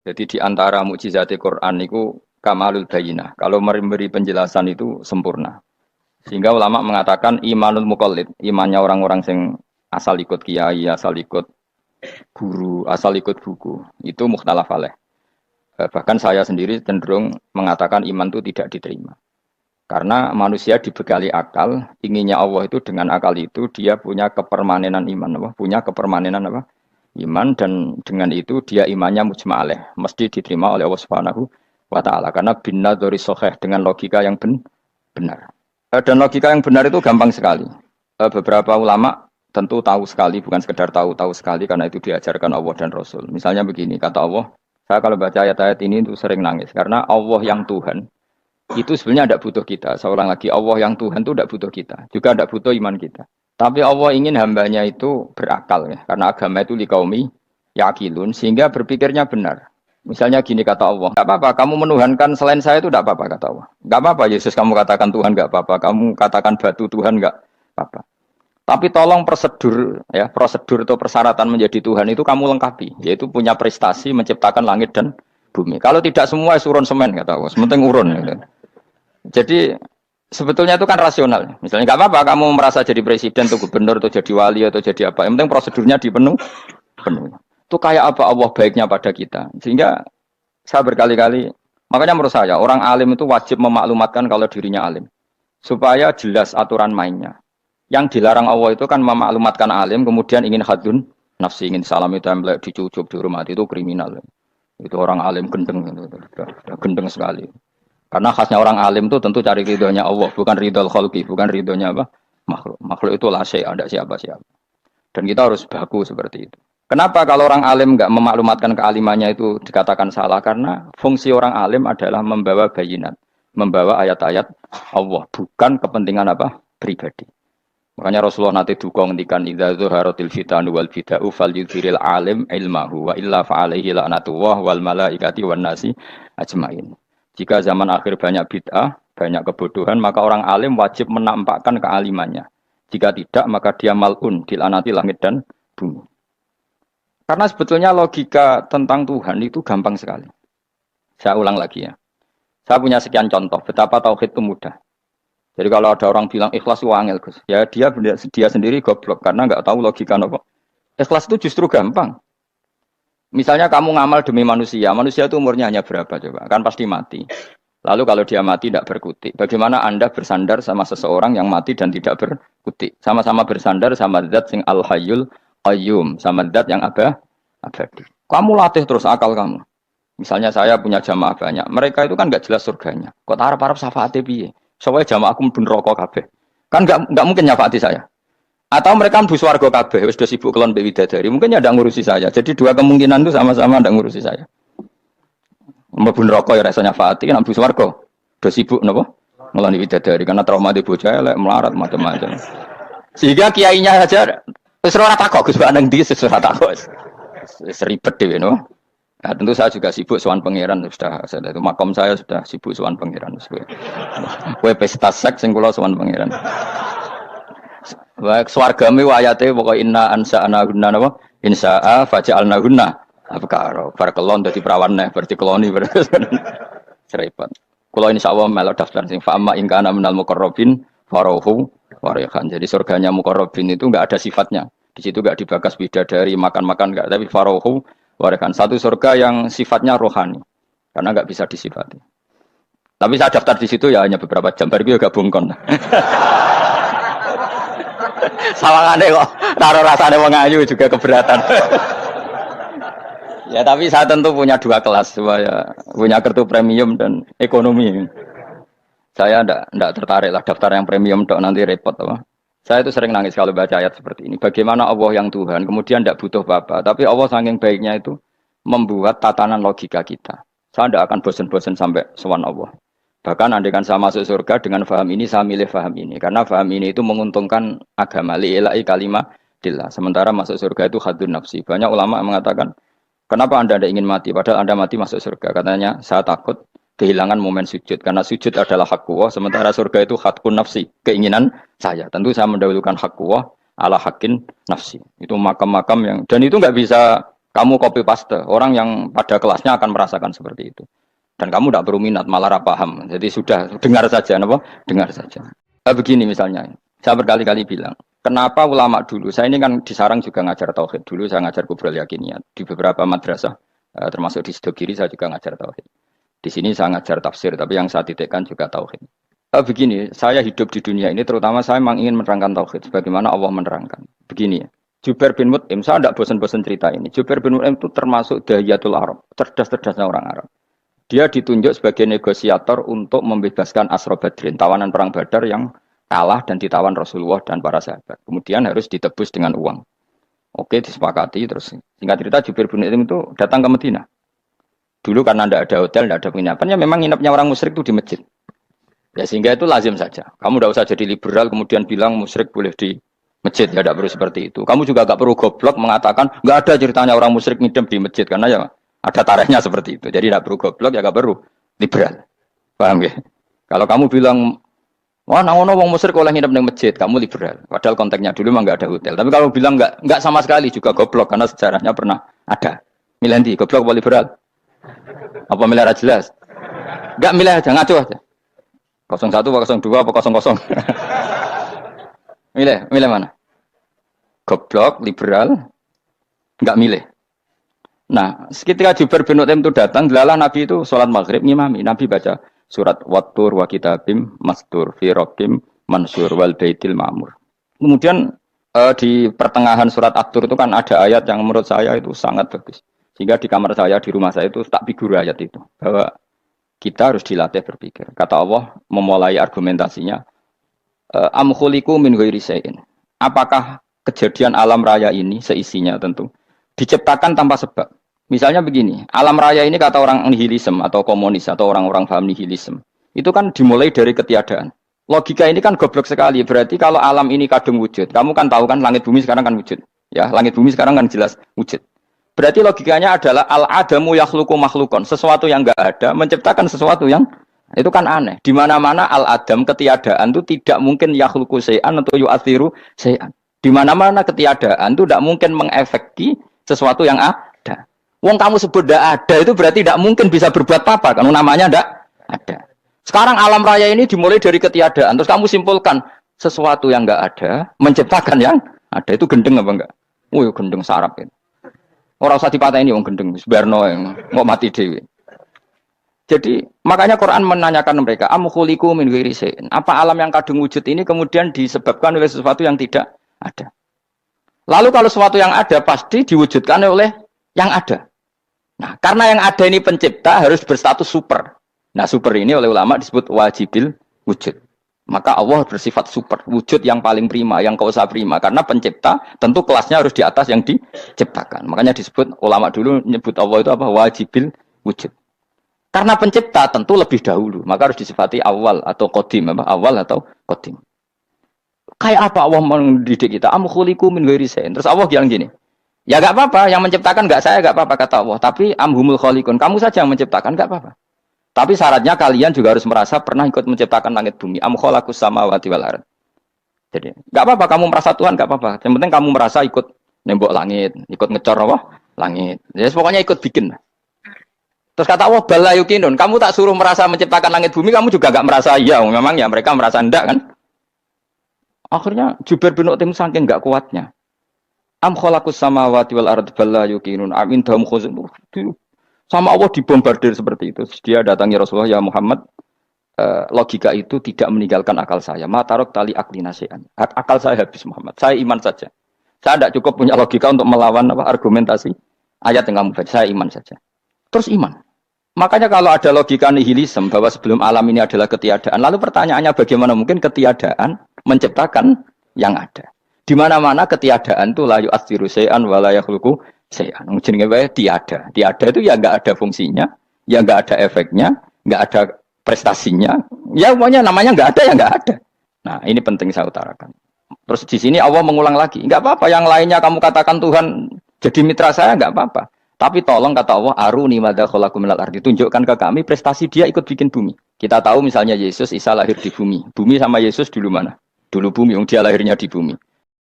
Jadi di antara mukjizat Quran itu kamalul bayinah. Kalau memberi penjelasan itu sempurna. Sehingga ulama mengatakan imanul muqallid, imannya orang-orang yang asal ikut kiai, asal ikut guru, asal ikut buku, itu mukhtalaf alaih. Bahkan saya sendiri cenderung mengatakan iman itu tidak diterima. Karena manusia dibekali akal, inginnya Allah itu dengan akal itu dia punya kepermanenan iman, apa? Punya kepermanenan apa? Iman dan dengan itu dia imannya mujma'aleh, mesti diterima oleh Allah Subhanahu wa taala karena binna dzori soheh dengan logika yang benar. Dan logika yang benar itu gampang sekali. Beberapa ulama tentu tahu sekali, bukan sekedar tahu sekali karena itu diajarkan Allah dan Rasul. Misalnya begini, kata Allah, saya kalau baca ayat-ayat ini itu sering nangis karena Allah yang Tuhan itu sebenarnya tidak butuh kita. Seorang lagi, Allah yang Tuhan itu tidak butuh kita, juga tidak butuh iman kita. Tapi Allah ingin hambanya itu berakal ya, karena agama itu likaumi yakilun, sehingga berpikirnya benar. Misalnya gini kata Allah, nggak apa-apa, kamu menuhankan selain saya itu tidak apa-apa kata Allah. Nggak apa-apa Yesus kamu katakan Tuhan nggak apa-apa, kamu katakan batu Tuhan nggak apa-apa. Tapi tolong prosedur ya, prosedur atau persyaratan menjadi Tuhan itu kamu lengkapi, yaitu punya prestasi menciptakan langit dan bumi. Kalau tidak semua surun semen kata Allah, sementing urun. Gitu. Jadi sebetulnya itu kan rasional. Misalnya nggak apa-apa kamu merasa jadi presiden atau gubernur atau jadi wali atau jadi apa. Yang penting prosedurnya penuh. Itu kayak apa Allah baiknya pada kita. Sehingga saya berkali-kali, makanya menurut saya orang alim itu wajib memaklumatkan kalau dirinya alim. Supaya jelas aturan mainnya. Yang dilarang Allah itu kan memaklumatkan alim kemudian ingin hadun nafsi, ingin salam itu template dicucuk dihormati itu kriminal. Itu orang alim gendeng itu, gendeng sekali. Karena khasnya orang alim itu tentu cari ridhonya Allah, bukan ridhol khalqi, bukan ridhonya apa? Makhluk. Makhluk itu la syai', ada siapa-siapa. Dan kita harus baku seperti itu. Kenapa kalau orang alim enggak memaklumatkan kealimannya itu dikatakan salah? Karena fungsi orang alim adalah membawa bayinat, membawa ayat-ayat Allah, bukan kepentingan apa? Pribadi. Makanya Rasulullah nanti duka ngendikan idza zuharatil fitanu wal bid'u falyudhiril alim ilmahu wa illa fa'alaihi la'natullah wal malaikati wan nasi ajmain. Jika zaman akhir banyak bid'ah, banyak kebodohan, maka orang alim wajib menampakkan kealimannya. Jika tidak, maka dia mal'un, dilaknati langit dan bumi. Karena sebetulnya logika tentang Tuhan itu gampang sekali. Saya ulang lagi ya. Saya punya sekian contoh, betapa tauhid itu mudah. Jadi kalau ada orang bilang ikhlas itu angel, Gus. Ya dia sendiri goblok, karena nggak tahu logika apa. Ikhlas itu justru gampang. Misalnya kamu ngamal demi manusia, manusia itu umurnya hanya berapa coba? Kan pasti mati. Lalu kalau dia mati tidak berkutik, bagaimana Anda bersandar sama seseorang yang mati dan tidak berkutik? Sama-sama bersandar sama zat sing al-hayyul qayyum, sama zat yang abadi. Kamu latih terus akal kamu. Misalnya saya punya jamaah banyak, mereka itu kan nggak jelas surganya. Kok harap-harap syafaate piye? Soalnya jamaah aku mlebu neraka kabeh. Kan nggak mungkin nyafaati saya. Atau mereka mlebu swarga kabeh, wis do sibuk kelon mbek widadari. Mungkin ya ndak ngurusi saya. Jadi dua kemungkinan itu sama-sama ndak ngurusi saya. Mlebu neraka ya rasanya nyafaati, kan mlebu swarga. Do sibuk napa? Ngeloni widadari karena trauma di bocah elek, melarat macam-macam. Sehingga kiainya saja wis ora takok Gus nang ndi wis ora takok. Wis ribet dhewe no. Nah, tentu saya juga sibuk sowan pangeran sudah itu makom saya sudah sibuk sowan pangeran. Kowe pesta seks sing kula sowan pangeran. Baik swargame ayate pokoke inna ansa'na gunna napa insa'a faja'alna gunna abkaro bar kelon dadi prawan neh berarti keloni serepet kula insyaallah melok daftar sing fa'ama in kana minal muqarrabin farahu warihan jadi surganya muqarrabin itu enggak ada sifatnya di situ enggak dibakas bidadari makan-makan enggak tapi farahu warihan satu surga yang sifatnya rohani karena enggak bisa disifati tapi saya daftar di situ ya hanya beberapa jam baru juga gabung kon. Sawangane kok taruh rasane wong ayu juga keberatan. Ya tapi saya tentu punya dua kelas, supaya punya kartu premium dan ekonomi. Saya ndak tertarik lah daftar yang premium dok nanti repot apa. Saya itu sering nangis kalau baca ayat seperti ini. Bagaimana Allah yang Tuhan kemudian ndak butuh apa-apa, tapi Allah saking baiknya itu membuat tatanan logika kita. Saya ndak akan bosan-bosan sampai sowan Allah. Bahkan andaikan saya masuk surga dengan faham ini, saya milih faham ini. Karena faham ini itu menguntungkan agama. Li'ilai kalimatillah. Sementara masuk surga itu hadun nafsi. Banyak ulama mengatakan, kenapa Anda tidak ingin mati? Padahal Anda mati masuk surga. Katanya, saya takut kehilangan momen sujud. Karena sujud adalah hak Allah. Sementara surga itu hakun nafsi. Keinginan saya. Tentu saya mendahulukan hak Allah ala hakin nafsi. Itu makam-makam yang... Dan itu nggak bisa Kamu copy paste, orang yang pada kelasnya akan merasakan seperti itu. Dan kamu tidak perlu minat, malah paham. Jadi sudah dengar saja, apa? Dengar saja. Begini misalnya, saya berkali-kali bilang, kenapa ulama dulu, saya ini kan di Sarang juga ngajar tauhid. Dulu saya ngajar kubrul yakiniyat di beberapa madrasah, termasuk di Sidogiri saya juga ngajar tauhid. Di sini saya ngajar tafsir, tapi yang saya titikkan juga tauhid. Begini, saya hidup di dunia ini, terutama saya memang ingin menerangkan tauhid, sebagaimana Allah menerangkan. Begini ya, Jubair bin Mut'im, saya tidak bosan-bosan cerita ini. Jubair bin Mut'im itu termasuk dahiyatul Arab, cerdas-cerdasnya orang Arab. Dia ditunjuk sebagai negosiator untuk membebaskan Asra Badrin, tawanan perang Badar yang kalah dan ditawan Rasulullah dan para sahabat. Kemudian harus ditebus dengan uang. Oke, disepakati. Terus singkat cerita Jubair bin Mut'im itu datang ke Madinah. Dulu karena tidak ada hotel, tidak ada penginapan, ya memang nginapnya orang musyrik itu di masjid. Ya sehingga itu lazim saja. Kamu tidak usah jadi liberal kemudian bilang musyrik boleh di masjid, ya tidak perlu seperti itu. Kamu juga tidak perlu goblok mengatakan nggak ada ceritanya orang musyrik ngidam di masjid karena ya ada tarehnya seperti itu. Jadi tidak perlu goblok ya nggak perlu liberal. Paham ya? Kalau kamu bilang wah nangono wong musyrik oleh ngidam di masjid, kamu liberal. Padahal konteksnya dulu memang nggak ada hotel. Tapi kalau bilang nggak sama sekali juga goblok karena sejarahnya pernah ada. Milih di goblok apa liberal? Apa milih jelas? Nggak milih aja ngaco aja. 01 apa 02 apa 00. Milih mana? Goblok, liberal, nggak milih. Nah, ketika Jubair bin Mut'im itu datang, delalah Nabi itu sholat maghrib ngimami. Nabi baca surat Wattur wa kitabim mastur fi rakim mansur wal baitil ma'mur. Kemudian di pertengahan surat At-Tur itu kan ada ayat yang menurut saya itu sangat bagus. Sehingga di kamar saya, di rumah saya itu tak figur ayat itu. Bahwa kita harus dilatih berpikir. Kata Allah memulai argumentasinya, am khuliqu min ghairi syai'in. Apakah kejadian alam raya ini seisinya tentu diciptakan tanpa sebab? Misalnya begini, alam raya ini kata orang nihilisme atau komunis atau orang-orang paham nihilisme, itu kan dimulai dari ketiadaan. Logika ini kan goblok sekali. Berarti kalau alam ini kadung wujud, kamu kan tahu kan langit bumi sekarang kan wujud. Ya, langit bumi sekarang kan jelas wujud. Berarti logikanya adalah al-adamu yakhluqu makhlukon, sesuatu yang enggak ada menciptakan sesuatu yang itu kan aneh. Di mana-mana al-adam ketiadaan itu tidak mungkin yakhluqu syai'an atau yu'athiru syai'an. Di mana-mana ketiadaan itu tidak mungkin mengefeki sesuatu yang ada. Wong kamu sebut tidak ada itu berarti tidak mungkin bisa berbuat apa-apa karena namanya tidak ada. Sekarang alam raya ini dimulai dari ketiadaan. Terus kamu simpulkan sesuatu yang enggak ada menciptakan yang ada, itu gendeng apa enggak? Oh, gendeng sarap itu. Orang usah dipatahin wong gendeng, sebarno yang mau mati dewi. Jadi makanya Quran menanyakan mereka, am khuliqu min ghairi syai'in. Apa alam yang kadung wujud ini kemudian disebabkan oleh sesuatu yang tidak ada? Lalu kalau sesuatu yang ada pasti diwujudkan oleh yang ada. Nah, karena yang ada ini pencipta harus berstatus super. Nah, super ini oleh ulama disebut wajibil wujud. Maka Allah bersifat super, wujud yang paling prima, yang kausa prima. Karena pencipta tentu kelasnya harus di atas yang diciptakan. Makanya disebut, ulama dulu nyebut Allah itu apa? Wajibil wujud. Karena pencipta tentu lebih dahulu. Maka harus disifati awal atau qadim. Awal atau qadim. Kayak apa Allah mendidik kita? Am khuliqu min ghairi syai'in. Terus Allah bilang gini, ya gak apa-apa, yang menciptakan gak saya, gak apa-apa kata Allah. Tapi amhumul khaliqun, kamu saja yang menciptakan, gak apa-apa. Tapi syaratnya kalian juga harus merasa pernah ikut menciptakan langit bumi. Am khalaqus samawati wal ardh. Jadi, enggak apa-apa kamu merasa Tuhan, enggak apa-apa. Yang penting kamu merasa ikut nembok langit, ikut ngecor apa? Langit. Jadi pokoknya ikut bikin. Terus kata Allah, bala yukinun. Kamu tak suruh merasa menciptakan langit bumi, kamu juga enggak merasa iya. Memang ya mereka merasa enggak kan? Akhirnya Jubair bin Mut'im saking enggak kuatnya. Am khalaqus samawati wal ardh bala yukinun. Am indahum khuzun. Sama Allah dibombardir seperti itu. Dia datangi Rasulullah, ya Muhammad, logika itu tidak meninggalkan akal saya. Matarok tali akli nasihan. Akal saya habis Muhammad. Saya iman saja. Saya tidak cukup punya logika untuk melawan argumentasi ayat yang kamu baca. Saya iman saja. Terus iman. Makanya kalau ada logika nihilisme bahwa sebelum alam ini adalah ketiadaan, lalu pertanyaannya bagaimana mungkin ketiadaan menciptakan yang ada? Di mana-mana ketiadaan itu la yu'atsiru syai'an wa la yakhluqu syai'an. Jenenge wae tiada. Tiada itu ya enggak ada fungsinya, ya enggak ada efeknya, enggak ada prestasinya. Ya pokoknya namanya enggak ada ya enggak ada. Nah, ini penting saya utarakan. Terus di sini Allah mengulang lagi, enggak apa-apa yang lainnya kamu katakan Tuhan jadi mitra saya enggak apa-apa. Tapi tolong kata Allah, aruni madza khalaqu minal ardi. Tunjukkan ke kami prestasi dia ikut bikin bumi. Kita tahu misalnya Yesus, Isa lahir di bumi. Bumi sama Yesus dulu mana? Dulu bumi, dia lahirnya di bumi.